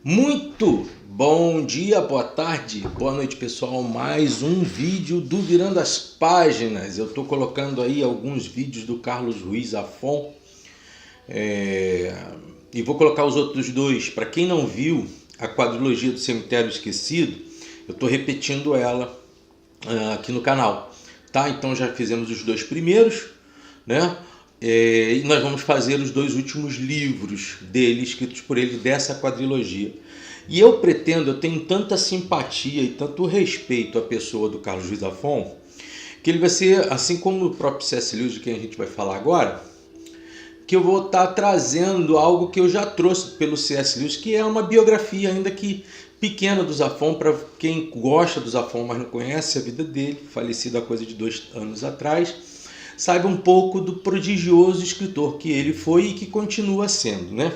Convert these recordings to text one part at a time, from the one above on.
Muito bom dia, boa tarde, boa noite pessoal, mais um vídeo do Virando as Páginas. Eu estou colocando aí alguns vídeos do Carlos Ruiz Zafón e vou colocar os outros dois. Para quem não viu a quadrilogia do Cemitério Esquecido, eu estou repetindo ela aqui no canal, tá? Então já fizemos os dois primeiros, né? E nós vamos fazer os dois últimos livros dele, escritos por ele, dessa quadrilogia. E eu tenho tanta simpatia e tanto respeito à pessoa do Carlos Ruiz Zafón, que ele vai ser, assim como o próprio C.S. Lewis, de quem a gente vai falar agora, que eu vou estar trazendo algo que eu já trouxe pelo C.S. Lewis, que é uma biografia, ainda que pequena, do Zafón, para quem gosta do Zafón, mas não conhece a vida dele, falecido há coisa de 2 anos atrás, saiba um pouco do prodigioso escritor que ele foi e que continua sendo, né?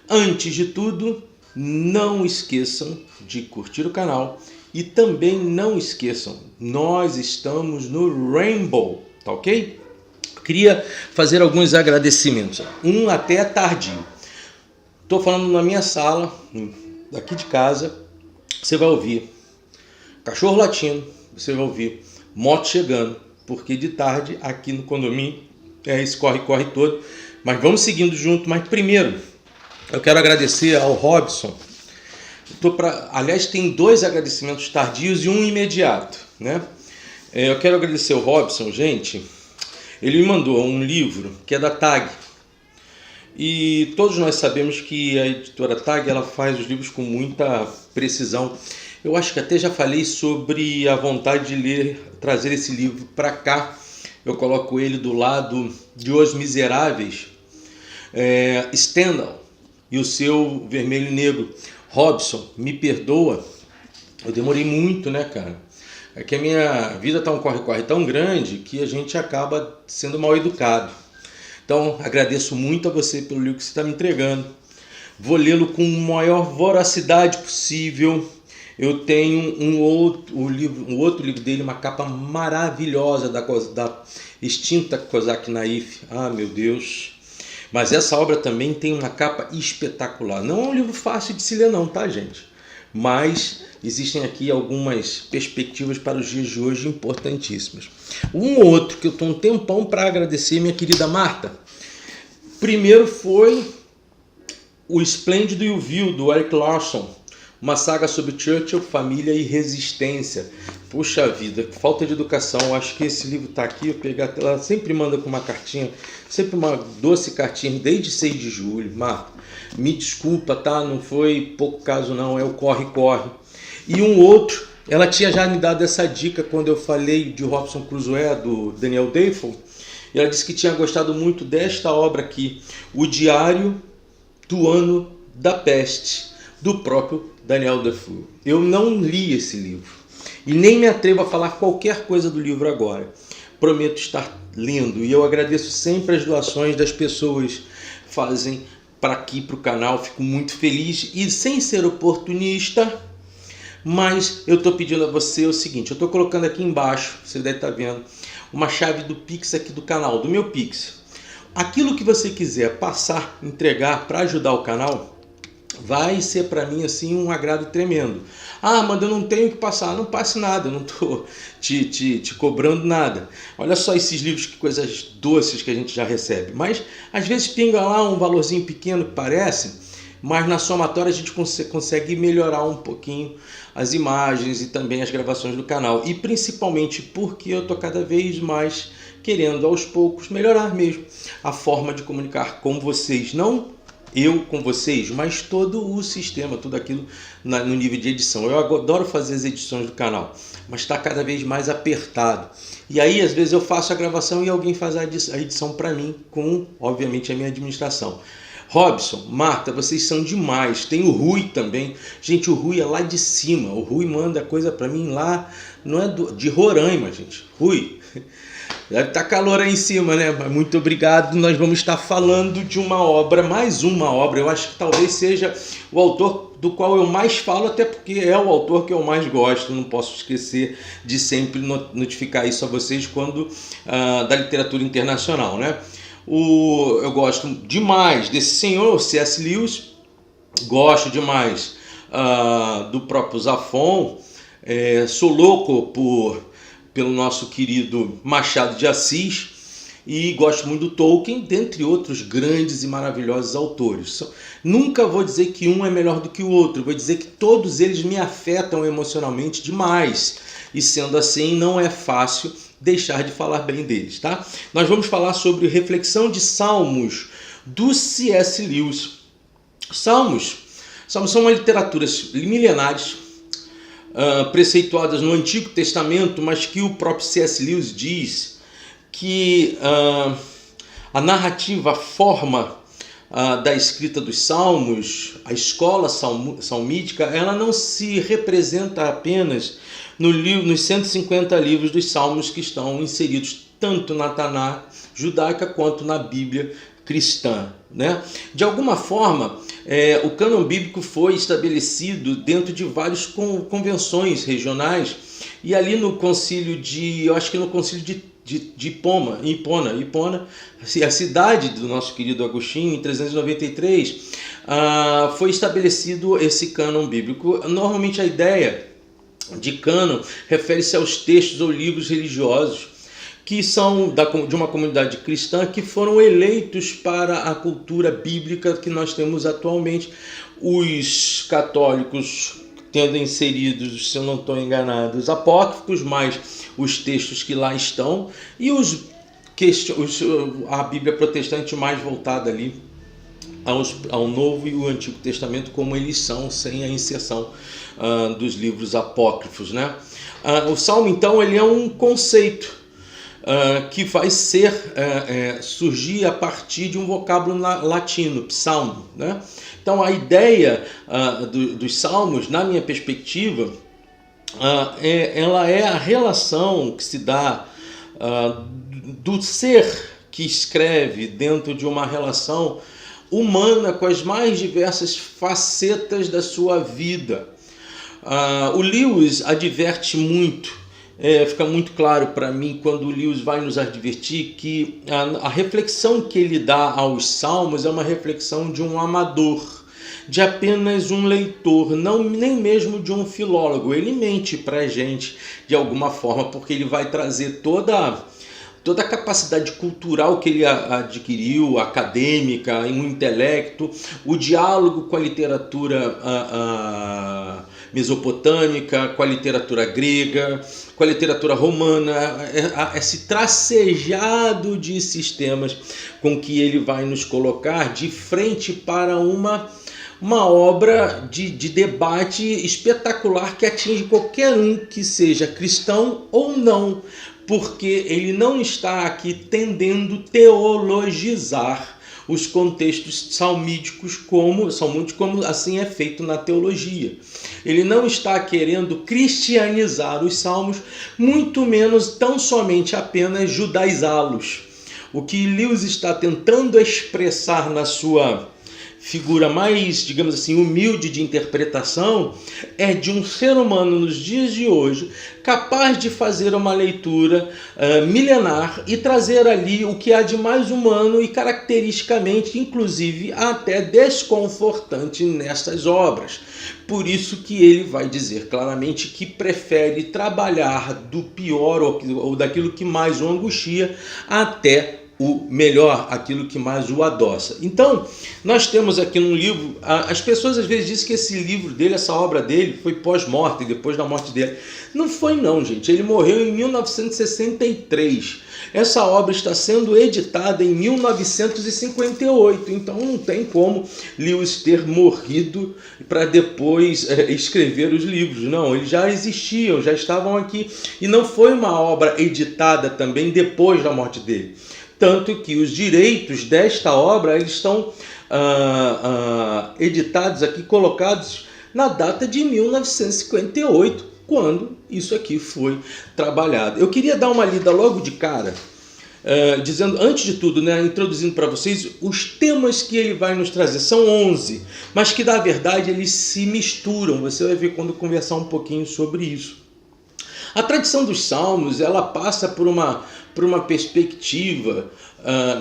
Antes de tudo, não esqueçam de curtir o canal e também não esqueçam, nós estamos no Rainbow, tá ok? Queria fazer alguns agradecimentos, um até tardio. Estou falando na minha sala, daqui de casa, você vai ouvir cachorro latindo, você vai ouvir moto chegando, porque de tarde aqui no condomínio é esse corre-corre todo, mas vamos seguindo junto. Mas primeiro eu quero agradecer ao Robson. Aliás, tem 2 agradecimentos tardios e um imediato, né? Eu quero agradecer ao Robson, gente. Ele me mandou um livro que é da TAG, e todos nós sabemos que a editora TAG ela faz os livros com muita precisão. Eu acho que até já falei sobre a vontade de ler, trazer esse livro para cá. Eu coloco ele do lado de Os Miseráveis, Stendhal e o seu Vermelho e Negro. Robson, me perdoa, eu demorei muito, né, cara? É que a minha vida tá um corre-corre tão grande que a gente acaba sendo mal educado. Então, agradeço muito a você pelo livro que você está me entregando. Vou lê-lo com a maior voracidade possível. Eu tenho um outro livro dele, uma capa maravilhosa da extinta Kozak Naif. Ah, meu Deus! Mas essa obra também tem uma capa espetacular. Não é um livro fácil de se ler não, tá, gente? Mas existem aqui algumas perspectivas para os dias de hoje importantíssimas. Um outro que eu estou um tempão para agradecer, minha querida Marta. Primeiro foi o Esplêndido e o Vil, do Erik Larson. Uma saga sobre Churchill, família e resistência. Puxa vida, falta de educação. Acho que esse livro está aqui. Ela sempre manda com uma cartinha, sempre uma doce cartinha, desde 6 de julho. Marta, me desculpa, tá? Não foi pouco caso não, é o corre-corre. E um outro, ela tinha já me dado essa dica quando eu falei de Robinson Crusoe, do Daniel Defoe. E ela disse que tinha gostado muito desta obra aqui, O Diário do Ano da Peste, do próprio Daniel Defoe. Eu não li esse livro e nem me atrevo a falar qualquer coisa do livro agora. Prometo estar lendo e eu agradeço sempre as doações das pessoas que fazem para aqui, para o canal. Fico muito feliz e sem ser oportunista, mas eu estou pedindo a você o seguinte, eu estou colocando aqui embaixo, você deve estar vendo, uma chave do Pix aqui do canal, do meu Pix. Aquilo que você quiser passar, entregar para ajudar o canal, vai ser para mim assim um agrado tremendo. Ah, mas eu não tenho que passar. Não passe nada, eu não estou te cobrando nada. Olha só esses livros, que coisas doces que a gente já recebe. Mas às vezes pinga lá um valorzinho pequeno que parece, mas na somatória a gente consegue melhorar um pouquinho as imagens e também as gravações do canal. E principalmente porque eu estou cada vez mais querendo aos poucos melhorar mesmo a forma de comunicar com vocês. Não eu com vocês, mas todo o sistema, tudo aquilo no nível de edição. Eu adoro fazer as edições do canal, mas está cada vez mais apertado. E aí, às vezes, eu faço a gravação e alguém faz a edição para mim, com, obviamente, a minha administração. Robson, Marta, vocês são demais. Tem o Rui também. Gente, o Rui é lá de cima. O Rui manda coisa para mim lá, não é de Roraima, gente. Rui, deve estar calor aí em cima, né? Mas muito obrigado. Nós vamos estar falando de uma obra, mais uma obra. Eu acho que talvez seja o autor do qual eu mais falo, até porque é o autor que eu mais gosto. Não posso esquecer de sempre notificar isso a vocês quando da literatura internacional, né? Eu gosto demais desse senhor, C.S. Lewis, Gosto demais do próprio Zafon. Sou louco pelo nosso querido Machado de Assis e gosto muito do Tolkien, dentre outros grandes e maravilhosos autores. Nunca vou dizer que um é melhor do que o outro, vou dizer que todos eles me afetam emocionalmente demais. E sendo assim, não é fácil deixar de falar bem deles, tá? Nós vamos falar sobre reflexão de Salmos do C.S. Lewis. Salmos são uma literaturas milenares, preceituadas no Antigo Testamento, mas que o próprio C.S. Lewis diz que a narrativa, a forma da escrita dos Salmos, a escola salmídica, ela não se representa apenas nos 150 livros dos Salmos que estão inseridos tanto na Taná judaica quanto na Bíblia cristã, né? De alguma forma, o cânon bíblico foi estabelecido dentro de várias convenções regionais, e ali no concílio de Hipona, a cidade do nosso querido Agostinho, em 393, foi estabelecido esse cânon bíblico. Normalmente a ideia de cânon refere-se aos textos ou livros religiosos que são de uma comunidade cristã que foram eleitos para a cultura bíblica que nós temos atualmente. Os católicos tendo inseridos, se eu não estou enganado, os apócrifos, mais os textos que lá estão, e a Bíblia protestante mais voltada ali ao Novo e o Antigo Testamento, como eles são, sem a inserção dos livros apócrifos, né? O Salmo, então, ele é um conceito que vai surgir a partir de um vocábulo latino, psalmo, né? Então a ideia dos salmos, na minha perspectiva, ela é a relação que se dá do ser que escreve dentro de uma relação humana com as mais diversas facetas da sua vida. O Lewis adverte muito, fica muito claro para mim quando o Lewis vai nos advertir que a reflexão que ele dá aos salmos é uma reflexão de um amador, de apenas um leitor, nem mesmo de um filólogo. Ele mente para a gente de alguma forma, porque ele vai trazer toda a capacidade cultural que ele adquiriu, acadêmica, um intelecto, o diálogo com a literatura mesopotâmica, com a literatura grega, com a literatura romana, esse tracejado de sistemas com que ele vai nos colocar de frente para uma obra de debate espetacular que atinge qualquer um que seja cristão ou não, porque ele não está aqui tendendo teologizar os contextos salmídicos como assim é feito na teologia. Ele não está querendo cristianizar os salmos, muito menos tão somente apenas judaizá-los. O que Lewis está tentando expressar na sua figura mais, digamos assim, humilde de interpretação, é de um ser humano nos dias de hoje capaz de fazer uma leitura milenar e trazer ali o que há de mais humano e caracteristicamente, inclusive, até desconfortante nessas obras. Por isso que ele vai dizer claramente que prefere trabalhar do pior ou daquilo que mais o angustia até o melhor, aquilo que mais o adoça. Então, nós temos aqui num livro, as pessoas às vezes dizem que esse livro dele, essa obra dele, foi pós-morte, depois da morte dele. Não foi não, gente. Ele morreu em 1963. Essa obra está sendo editada em 1958, então não tem como Lewis ter morrido para depois escrever os livros. Não, eles já existiam, já estavam aqui, e não foi uma obra editada também depois da morte dele. Tanto que os direitos desta obra eles estão editados aqui, colocados na data de 1958, quando isso aqui foi trabalhado. Eu queria dar uma lida logo de cara, dizendo, antes de tudo, né, introduzindo para vocês os temas que ele vai nos trazer. São 11, mas que na verdade eles se misturam. Você vai ver quando conversar um pouquinho sobre isso. A tradição dos salmos, ela passa por para uma perspectiva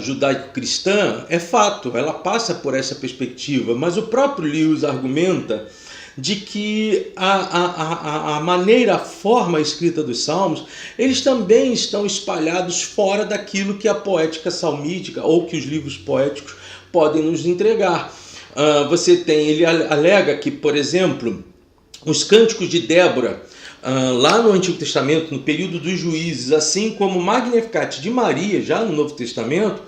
judaico-cristã, é fato, ela passa por essa perspectiva, mas o próprio Lewis argumenta de que a maneira, a forma escrita dos salmos, eles também estão espalhados fora daquilo que a poética salmídica ou que os livros poéticos podem nos entregar. Ele alega que, por exemplo, os cânticos de Débora, lá no Antigo Testamento, no período dos juízes, assim como o Magnificat de Maria, já no Novo Testamento,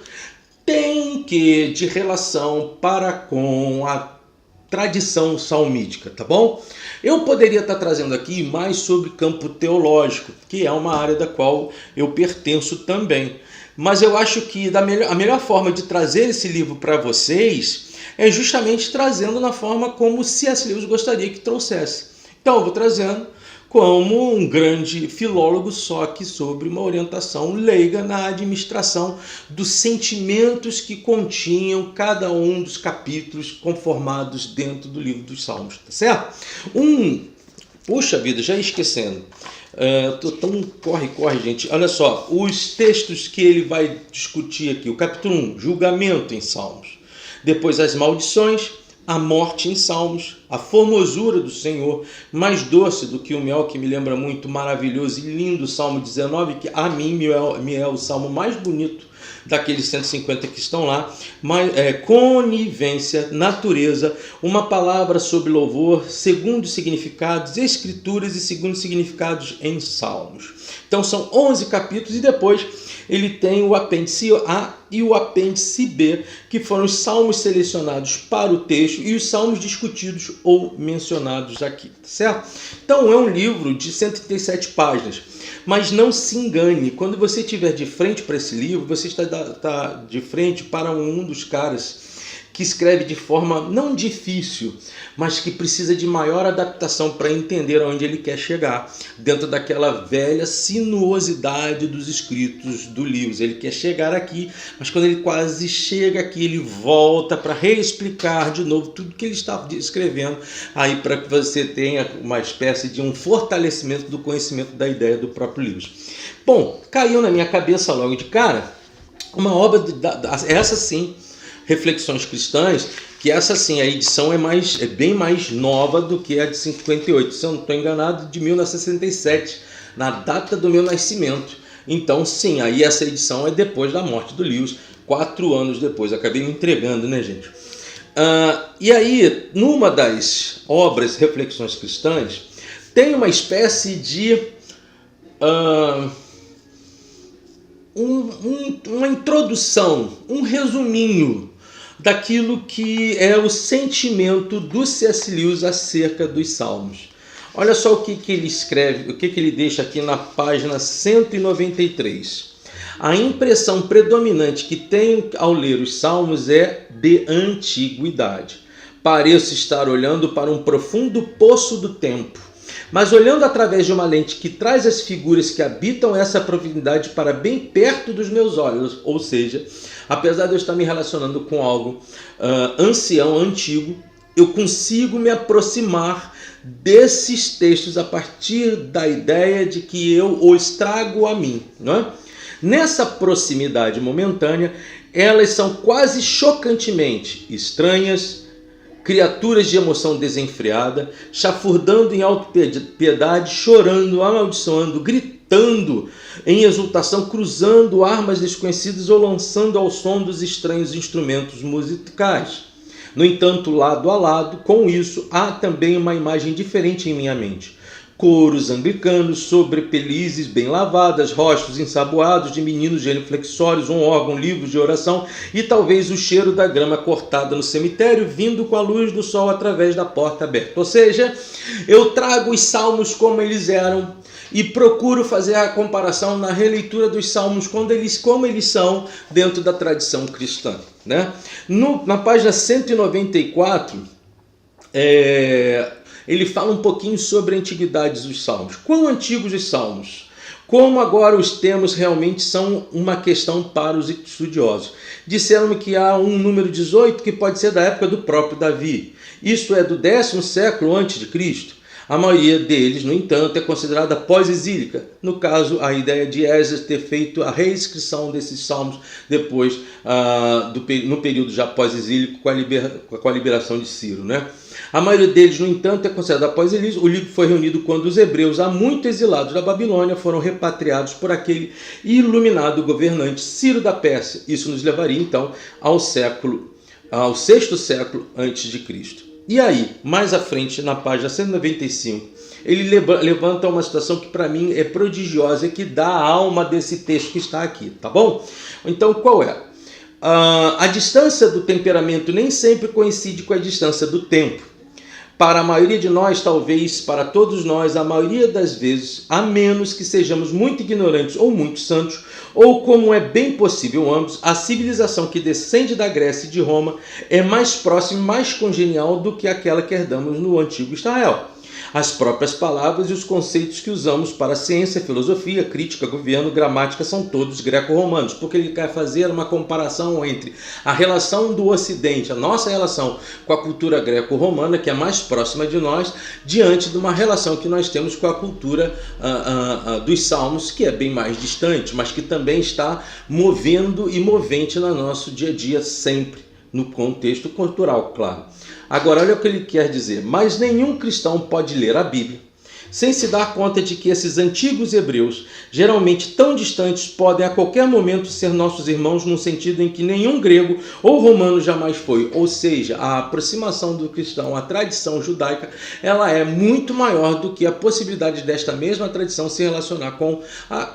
tem que de relação para com a tradição salmídica, tá bom? Eu poderia estar trazendo aqui mais sobre campo teológico, que é uma área da qual eu pertenço também. Mas eu acho que a melhor forma de trazer esse livro para vocês é justamente trazendo na forma como C.S. Lewis gostaria que trouxesse. Então eu vou trazendo como um grande filólogo, só que sobre uma orientação leiga na administração dos sentimentos que continham cada um dos capítulos conformados dentro do livro dos Salmos, tá certo? Puxa vida, já esquecendo. Tô tão corre, gente. Olha só, os textos que ele vai discutir aqui. O capítulo 1, julgamento em Salmos. Depois as maldições, a morte em Salmos, a formosura do Senhor, mais doce do que o mel, que me lembra muito maravilhoso e lindo Salmo 19, que a mim me é o salmo mais bonito daqueles 150 que estão lá. Conivência, natureza, uma palavra sobre louvor, segundo significados, escrituras e segundo significados em Salmos. Então são 11 capítulos e depois ele tem o apêndice A e o apêndice B, que foram os salmos selecionados para o texto e os salmos discutidos ou mencionados aqui, certo? Então é um livro de 137 páginas, mas não se engane, quando você estiver de frente para esse livro, você está de frente para um dos caras que escreve de forma não difícil, mas que precisa de maior adaptação para entender aonde ele quer chegar, dentro daquela velha sinuosidade dos escritos do Lewis. Ele quer chegar aqui, mas quando ele quase chega aqui, ele volta para reexplicar de novo tudo que ele está escrevendo, aí para que você tenha uma espécie de um fortalecimento do conhecimento da ideia do próprio Lewis. Bom, caiu na minha cabeça logo de cara uma obra, essa sim, Reflexões Cristãs, que essa sim, a edição é bem mais nova do que a de 58, se eu não estou enganado, de 1967, na data do meu nascimento. Então sim, aí essa edição é depois da morte do Lewis, 4 anos depois, acabei me entregando, né, gente? E aí, numa das obras Reflexões Cristãs, tem uma espécie de uma introdução, um resuminho daquilo que é o sentimento do C.S. Lewis acerca dos Salmos. Olha só o que ele escreve, o que ele deixa aqui na página 193. A impressão predominante que tenho ao ler os Salmos é de antiguidade. Pareço estar olhando para um profundo poço do tempo, mas olhando através de uma lente que traz as figuras que habitam essa profundidade para bem perto dos meus olhos, ou seja, apesar de eu estar me relacionando com algo ancião, antigo, eu consigo me aproximar desses textos a partir da ideia de que eu os trago a mim, não é? Nessa proximidade momentânea, elas são quase chocantemente estranhas, criaturas de emoção desenfreada, chafurdando em autopiedade, chorando, amaldiçoando, gritando em exultação, cruzando armas desconhecidas ou lançando ao som dos estranhos instrumentos musicais. No entanto, lado a lado, com isso, há também uma imagem diferente em minha mente. Coros anglicanos sobre pelizes bem lavadas, rostos ensaboados de meninos genuflexórios, um órgão, livros de oração e talvez o cheiro da grama cortada no cemitério vindo com a luz do sol através da porta aberta. Ou seja, eu trago os salmos como eles eram e procuro fazer a comparação na releitura dos salmos como eles são dentro da tradição cristã, né? Na página 194, ele fala um pouquinho sobre a antiguidade dos salmos. Quão antigos os salmos? Como agora os termos realmente são uma questão para os estudiosos. Disseram-me que há um número 18 que pode ser da época do próprio Davi. Isso é do 10º século antes de Cristo. A maioria deles, no entanto, é considerada pós-exílica. No caso, a ideia de Esdras ter feito a reescrição desses salmos depois, no período já pós-exílico, com a liberação de Ciro, né? A maioria deles, no entanto, é considerada pós-exílica. O livro foi reunido quando os hebreus, há muito exilados da Babilônia, foram repatriados por aquele iluminado governante Ciro da Pérsia. Isso nos levaria, então, ao sexto século antes de Cristo. E aí, mais à frente, na página 195, ele levanta uma situação que para mim é prodigiosa e que dá a alma desse texto que está aqui, tá bom? Então, qual é? A distância do temperamento nem sempre coincide com a distância do tempo. Para a maioria de nós, talvez para todos nós, a maioria das vezes, a menos que sejamos muito ignorantes ou muito santos, ou como é bem possível ambos, a civilização que descende da Grécia e de Roma é mais próxima e mais congenial do que aquela que herdamos no antigo Israel. As próprias palavras e os conceitos que usamos para ciência, filosofia, crítica, governo, gramática são todos greco-romanos, porque ele quer fazer uma comparação entre a relação do Ocidente, a nossa relação com a cultura greco-romana, que é mais próxima de nós, diante de uma relação que nós temos com a cultura dos Salmos, que é bem mais distante, mas que também está movendo e movente no nosso dia a dia sempre, no contexto cultural, claro. Agora, olha o que ele quer dizer. Mas nenhum cristão pode ler a Bíblia sem se dar conta de que esses antigos hebreus, geralmente tão distantes, podem a qualquer momento ser nossos irmãos, no sentido em que nenhum grego ou romano jamais foi. Ou seja, a aproximação do cristão à tradição judaica, ela é muito maior do que a possibilidade desta mesma tradição se relacionar com a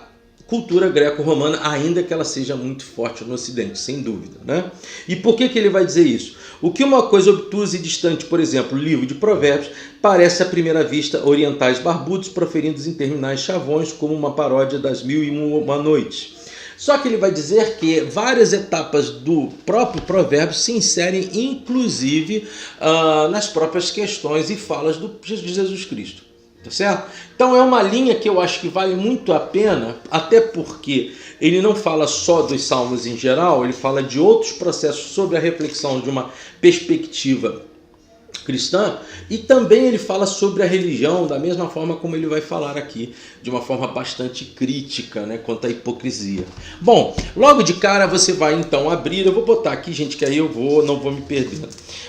cultura greco-romana, ainda que ela seja muito forte no Ocidente, sem dúvida, né? E por que ele vai dizer isso? O que uma coisa obtusa e distante, por exemplo, o livro de Provérbios, parece à primeira vista orientais barbudos proferindo em terminais chavões como uma paródia das 1001 Noites. Só que ele vai dizer que várias etapas do próprio Provérbio se inserem, inclusive, nas próprias questões e falas de Jesus Cristo. Tá certo? Então é uma linha que eu acho que vale muito a pena, até porque ele não fala só dos salmos em geral, ele fala de outros processos sobre a reflexão de uma perspectiva cristã, e também ele fala sobre a religião, da mesma forma como ele vai falar aqui, de uma forma bastante crítica, né, quanto à hipocrisia. Bom, logo de cara você vai então abrir, eu vou botar aqui, gente, que aí não vou me perder.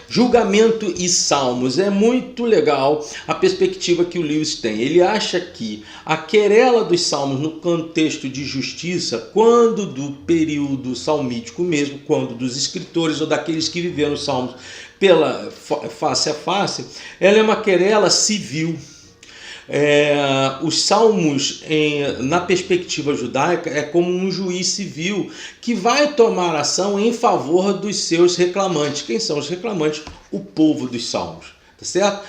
Julgamento e Salmos. É muito legal a perspectiva que o Lewis tem. Ele acha que a querela dos Salmos no contexto de justiça, quando do período salmítico mesmo, quando dos escritores ou daqueles que viveram os Salmos pela face a face, ela é uma querela civil. Os salmos, na perspectiva judaica, é como um juiz civil que vai tomar ação em favor dos seus reclamantes. Quem são os reclamantes? O povo dos salmos. Tá certo?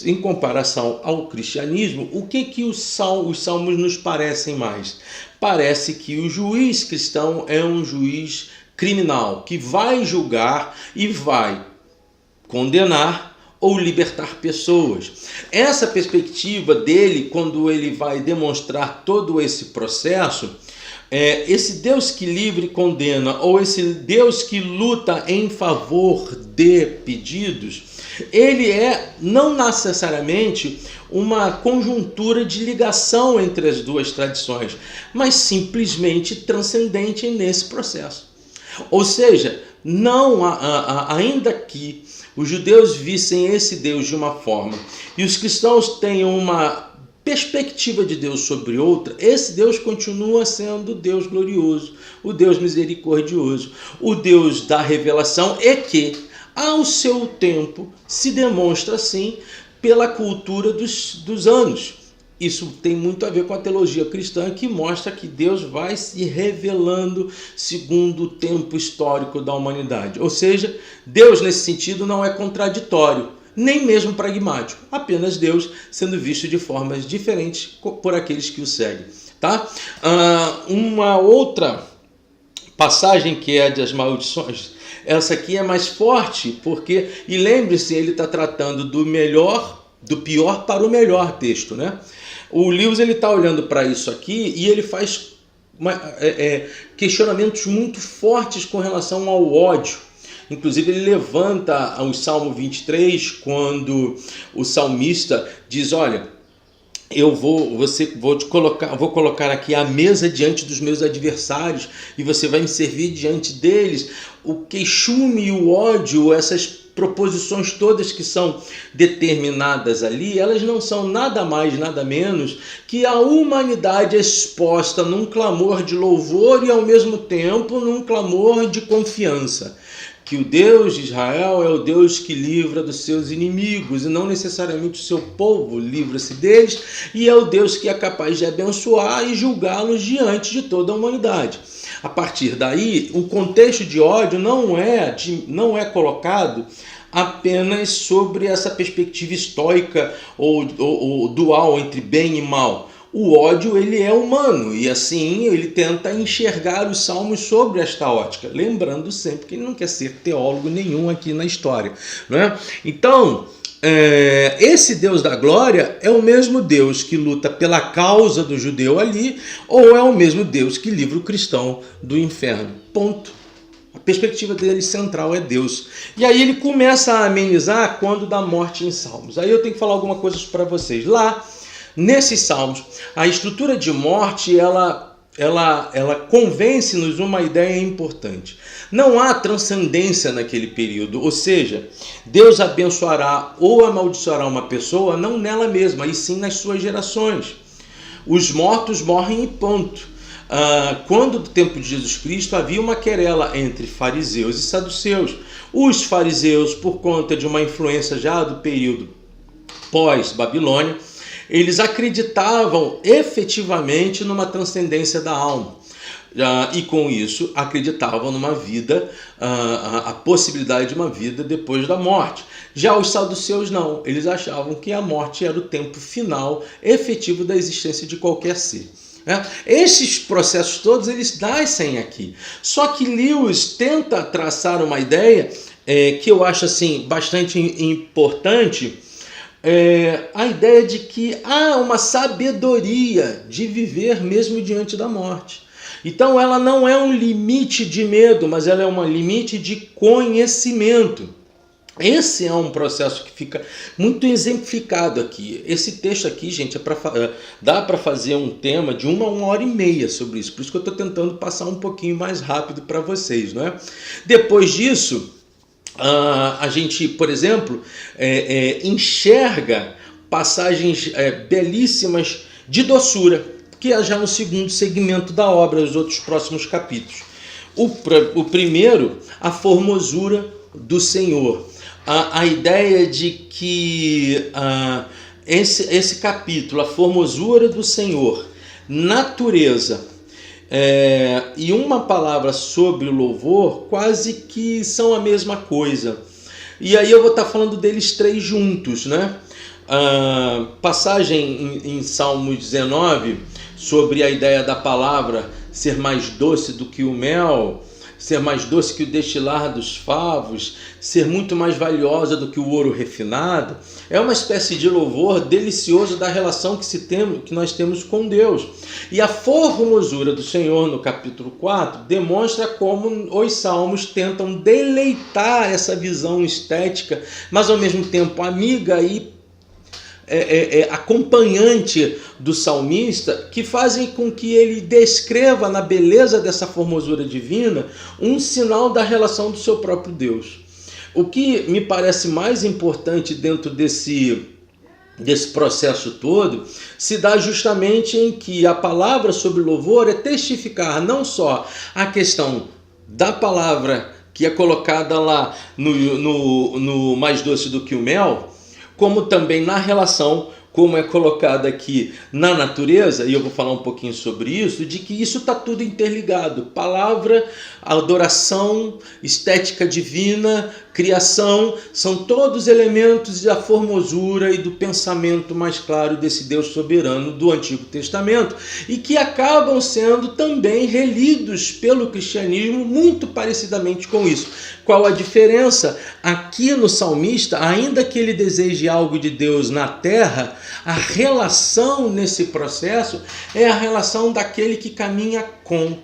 Em comparação ao cristianismo, o que os salmos nos parecem mais? Parece que o juiz cristão é um juiz criminal que vai julgar e vai condenar ou libertar pessoas. Essa perspectiva dele, quando ele vai demonstrar todo esse processo, esse Deus que livra e condena, ou esse Deus que luta em favor de pedidos, ele é não necessariamente uma conjuntura de ligação entre as duas tradições, mas simplesmente transcendente nesse processo. Ou seja, ainda que os judeus vissem esse Deus de uma forma e os cristãos tenham uma perspectiva de Deus sobre outra, esse Deus continua sendo o Deus glorioso, o Deus misericordioso, o Deus da revelação, e que, ao seu tempo, se demonstra assim pela cultura dos anos. Isso tem muito a ver com a teologia cristã, que mostra que Deus vai se revelando segundo o tempo histórico da humanidade. Ou seja, Deus nesse sentido não é contraditório, nem mesmo pragmático. Apenas Deus sendo visto de formas diferentes por aqueles que o seguem. Tá? Uma outra passagem que é das maldições, essa aqui é mais forte, porque, e lembre-se, ele está tratando do pior para o melhor texto, né? O Lewis está olhando para isso aqui e ele faz questionamentos muito fortes com relação ao ódio Inclusive ele levanta o Salmo 23 quando o salmista diz, olha, vou colocar aqui a mesa diante dos meus adversários e você vai me servir diante deles. O queixume e o ódio, essas proposições todas que são determinadas ali, elas não são nada mais, nada menos que a humanidade exposta num clamor de louvor e ao mesmo tempo num clamor de confiança. Que o Deus de Israel é o Deus que livra dos seus inimigos e não necessariamente o seu povo livra-se deles, e é o Deus que é capaz de abençoar e julgá-los diante de toda a humanidade. A partir daí, o contexto de ódio não é colocado apenas sobre essa perspectiva estoica ou dual entre bem e mal. O ódio, ele é humano e assim ele tenta enxergar os salmos sobre esta ótica, lembrando sempre que ele não quer ser teólogo nenhum aqui na história, né? Então, esse Deus da glória é o mesmo Deus que luta pela causa do judeu ali, ou é o mesmo Deus que livra o cristão do inferno. Ponto. A perspectiva dele central é Deus. E aí ele começa a amenizar quando dá morte em Salmos. Aí eu tenho que falar alguma coisa para vocês. Lá, nesses Salmos, a estrutura de morte, ela convence-nos uma ideia importante. Não há transcendência naquele período, ou seja, Deus abençoará ou amaldiçoará uma pessoa não nela mesma, e sim nas suas gerações. Os mortos morrem e ponto. Quando do tempo de Jesus Cristo havia uma querela entre fariseus e saduceus. Os fariseus, por conta de uma influência já do período pós-Babilônia, eles acreditavam efetivamente numa transcendência da alma. E com isso acreditavam numa vida, a possibilidade de uma vida depois da morte. Já os saduceus não, eles achavam que a morte era o tempo final efetivo da existência de qualquer ser. Esses processos todos eles nascem aqui. Só que Lewis tenta traçar uma ideia que eu acho assim, bastante importante, a ideia de que há uma sabedoria de viver mesmo diante da morte. Então ela não é um limite de medo, mas ela é um limite de conhecimento. Esse é um processo que fica muito exemplificado aqui. Esse texto aqui, gente, dá para fazer um tema de 1 hora e meia sobre isso. Por isso que eu estou tentando passar um pouquinho mais rápido para vocês, não é? Depois disso, a gente, por exemplo, enxerga passagens belíssimas de doçura, que é já no segundo segmento da obra, os outros próximos capítulos. O primeiro, a formosura do Senhor. A ideia de que esse capítulo, a formosura do Senhor, natureza e uma palavra sobre o louvor, quase que são a mesma coisa. E aí eu vou estar falando deles três juntos, né? Passagem em Salmo 19 sobre a ideia da palavra ser mais doce do que o mel, ser mais doce que o destilar dos favos, ser muito mais valiosa do que o ouro refinado, é uma espécie de louvor delicioso da relação que nós temos com Deus. E a formosura do Senhor, no capítulo 4, demonstra como os salmos tentam deleitar essa visão estética, mas ao mesmo tempo amiga e acompanhante do salmista, que fazem com que ele descreva na beleza dessa formosura divina um sinal da relação do seu próprio Deus. O que me parece mais importante dentro desse processo todo se dá justamente em que a palavra sobre louvor é testificar não só a questão da palavra que é colocada lá no mais doce do que o mel, como também na relação, como é colocado aqui na natureza, e eu vou falar um pouquinho sobre isso, de que isso está tudo interligado. Palavra, adoração, estética divina, criação, são todos elementos da formosura e do pensamento mais claro desse Deus soberano do Antigo Testamento, e que acabam sendo também relidos pelo cristianismo muito parecidamente com isso. Qual a diferença? Aqui no salmista, ainda que ele deseje algo de Deus na terra, a relação nesse processo é a relação daquele que caminha com.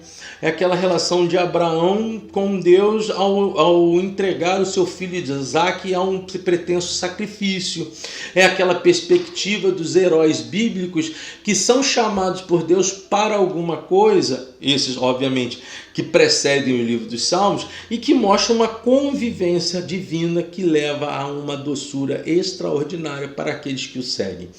é aquela relação de Abraão com Deus ao entregar o seu filho de Isaque a um pretenso sacrifício. É aquela perspectiva dos heróis bíblicos que são chamados por Deus para alguma coisa, esses obviamente que precedem o livro dos Salmos, e que mostram uma convivência divina que leva a uma doçura extraordinária para aqueles que o seguem.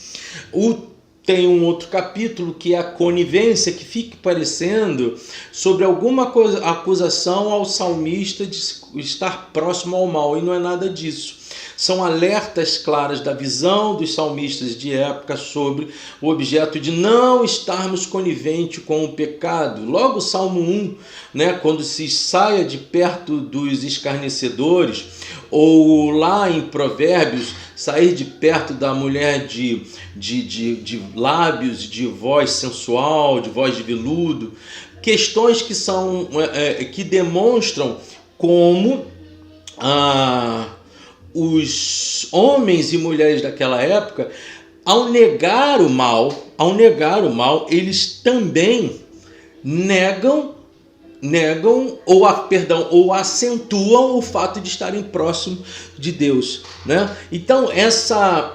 Tem um outro capítulo que é a conivência, que fica parecendo sobre alguma acusação ao salmista de estar próximo ao mal, e não é nada disso. São alertas claras da visão dos salmistas de época sobre o objeto de não estarmos coniventes com o pecado. Logo, Salmo 1, quando se saia de perto dos escarnecedores, ou lá em Provérbios, sair de perto da mulher de lábios, de voz sensual, de voz de veludo, questões que demonstram como os homens e mulheres daquela época, ao negar o mal, eles também negam ou acentuam o fato de estarem próximos de Deus, Então essa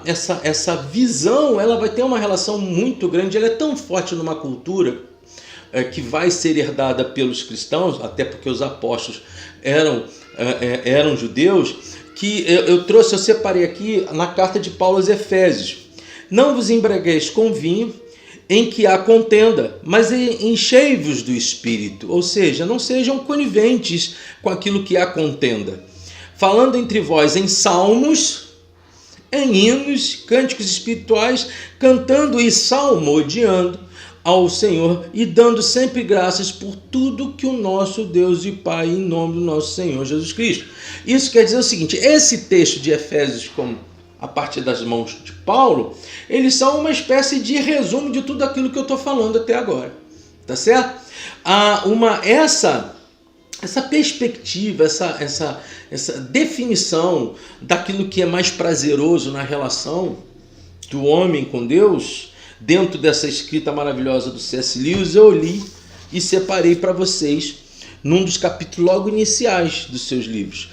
visão, ela vai ter uma relação muito grande, ela é tão forte numa cultura que vai ser herdada pelos cristãos, até porque os apóstolos eram judeus, que eu separei aqui na carta de Paulo aos Efésios. Não vos embriagueis com vinho, em que há contenda, mas enchei-vos do Espírito, ou seja, não sejam coniventes com aquilo que há contenda. Falando entre vós em salmos, em hinos, cânticos espirituais, cantando e salmodiando ao Senhor e dando sempre graças por tudo que o nosso Deus e Pai, em nome do nosso Senhor Jesus Cristo. Isso quer dizer o seguinte: esse texto de Efésios, como a partir das mãos de Paulo, eles são uma espécie de resumo de tudo aquilo que eu estou falando até agora, tá certo? Essa perspectiva, essa definição daquilo que é mais prazeroso na relação do homem com Deus, dentro dessa escrita maravilhosa do C.S. Lewis, eu li e separei para vocês num dos capítulos logo iniciais dos seus livros.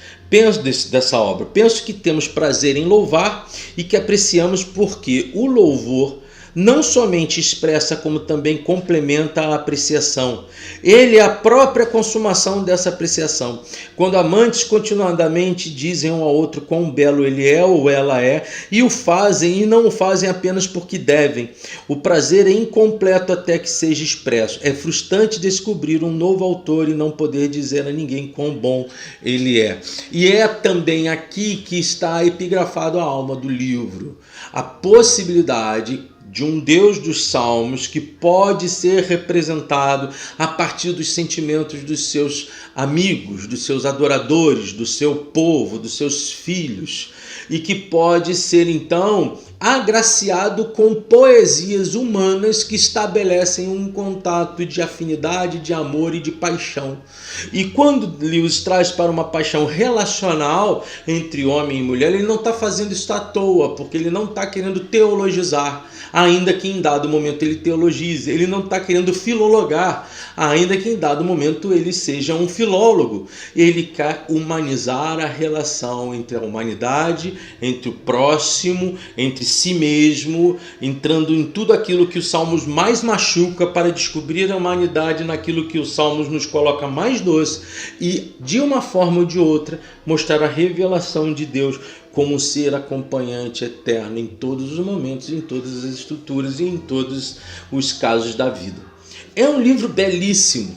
Dessa obra. Penso que temos prazer em louvar e que apreciamos porque o louvor não somente expressa, como também complementa a apreciação. Ele é a própria consumação dessa apreciação. Quando amantes continuadamente dizem um ao outro quão belo ele é ou ela é, e o fazem e não o fazem apenas porque devem. O prazer é incompleto até que seja expresso. É frustrante descobrir um novo autor e não poder dizer a ninguém quão bom ele é. E é também aqui que está epigrafado a alma do livro. A possibilidade de um Deus dos Salmos que pode ser representado a partir dos sentimentos dos seus amigos, dos seus adoradores, do seu povo, dos seus filhos, e que pode ser então agraciado com poesias humanas que estabelecem um contato de afinidade, de amor e de paixão. E quando Lewis traz para uma paixão relacional entre homem e mulher, ele não está fazendo isso à toa, porque ele não está querendo teologizar, ainda que em dado momento ele teologize. Ele não está querendo filologar, ainda que em dado momento ele seja um filólogo. Ele quer humanizar a relação entre a humanidade, entre o próximo, entre si mesmo, entrando em tudo aquilo que os Salmos mais machuca para descobrir a humanidade naquilo que os Salmos nos coloca mais doce e, de uma forma ou de outra, mostrar a revelação de Deus como ser acompanhante eterno em todos os momentos, em todas as estruturas e em todos os casos da vida. É um livro belíssimo,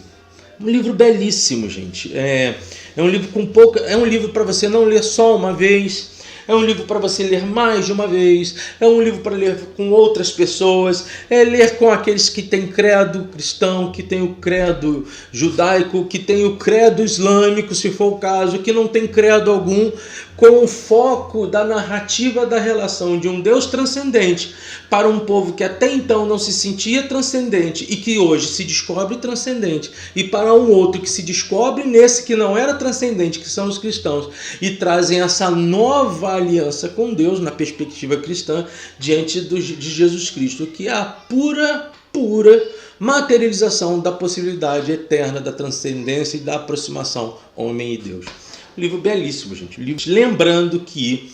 gente. É um livro para você não ler só uma vez. É um livro para você ler mais de uma vez, é um livro para ler com outras pessoas, é ler com aqueles que têm credo cristão, que têm o credo judaico, que têm o credo islâmico, se for o caso, que não tem credo algum, com o foco da narrativa da relação de um Deus transcendente para um povo que até então não se sentia transcendente e que hoje se descobre transcendente, e para um outro que se descobre nesse que não era transcendente, que são os cristãos, e trazem essa nova aliança com Deus, na perspectiva cristã, diante de Jesus Cristo, que é a pura materialização da possibilidade eterna da transcendência e da aproximação homem e Deus. Livro belíssimo, gente. Lembrando que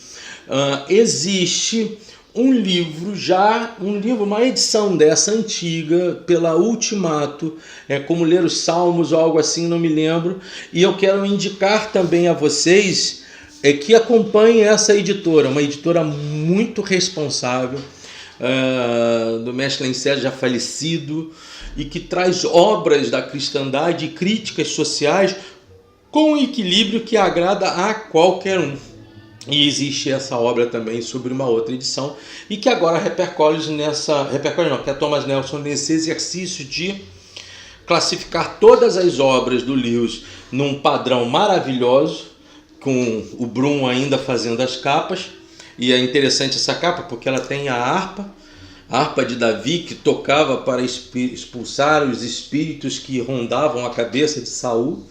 existe uma edição dessa antiga, pela Ultimato, como ler os Salmos ou algo assim, não me lembro, e eu quero indicar também a vocês que acompanhem essa editora, uma editora muito responsável, do mestre Lancet, já falecido, e que traz obras da cristandade e críticas sociais com um equilíbrio que agrada a qualquer um. E existe essa obra também sobre uma outra edição, e que agora que a Thomas Nelson nesse exercício de classificar todas as obras do Lewis num padrão maravilhoso, com o Brum ainda fazendo as capas. E é interessante essa capa porque ela tem a harpa de Davi, que tocava para expulsar os espíritos que rondavam a cabeça de Saul,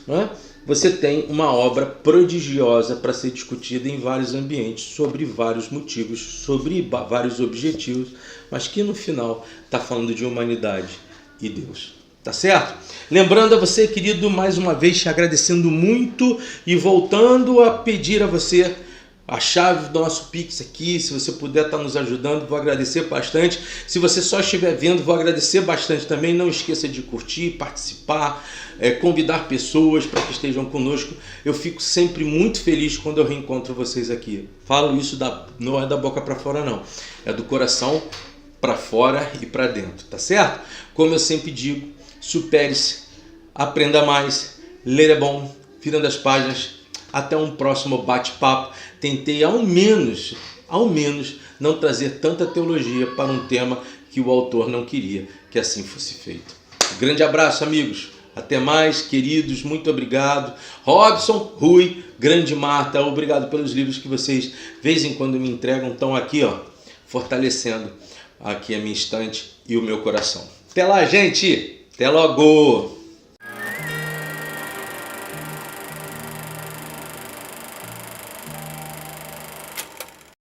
né? Você tem uma obra prodigiosa para ser discutida em vários ambientes, sobre vários motivos, sobre vários objetivos, mas que no final está falando de humanidade e Deus. Tá certo? Lembrando a você, querido, mais uma vez te agradecendo muito e voltando a pedir a você a chave do nosso Pix aqui. Se você puder estar nos ajudando, vou agradecer bastante. Se você só estiver vendo, vou agradecer bastante também. Não esqueça de curtir, participar, convidar pessoas para que estejam conosco. Eu fico sempre muito feliz quando eu reencontro vocês aqui. Falo isso não é da boca para fora, não. É do coração para fora e para dentro, tá certo? Como eu sempre digo, supere-se, aprenda mais, ler é bom, virando as páginas. Até um próximo bate-papo. Tentei ao menos, não trazer tanta teologia para um tema que o autor não queria que assim fosse feito. Grande abraço, amigos. Até mais, queridos. Muito obrigado. Robson, Rui, Grande Marta, obrigado pelos livros que vocês, de vez em quando, me entregam. Estão aqui, fortalecendo aqui a minha estante e o meu coração. Até lá, gente. Até logo.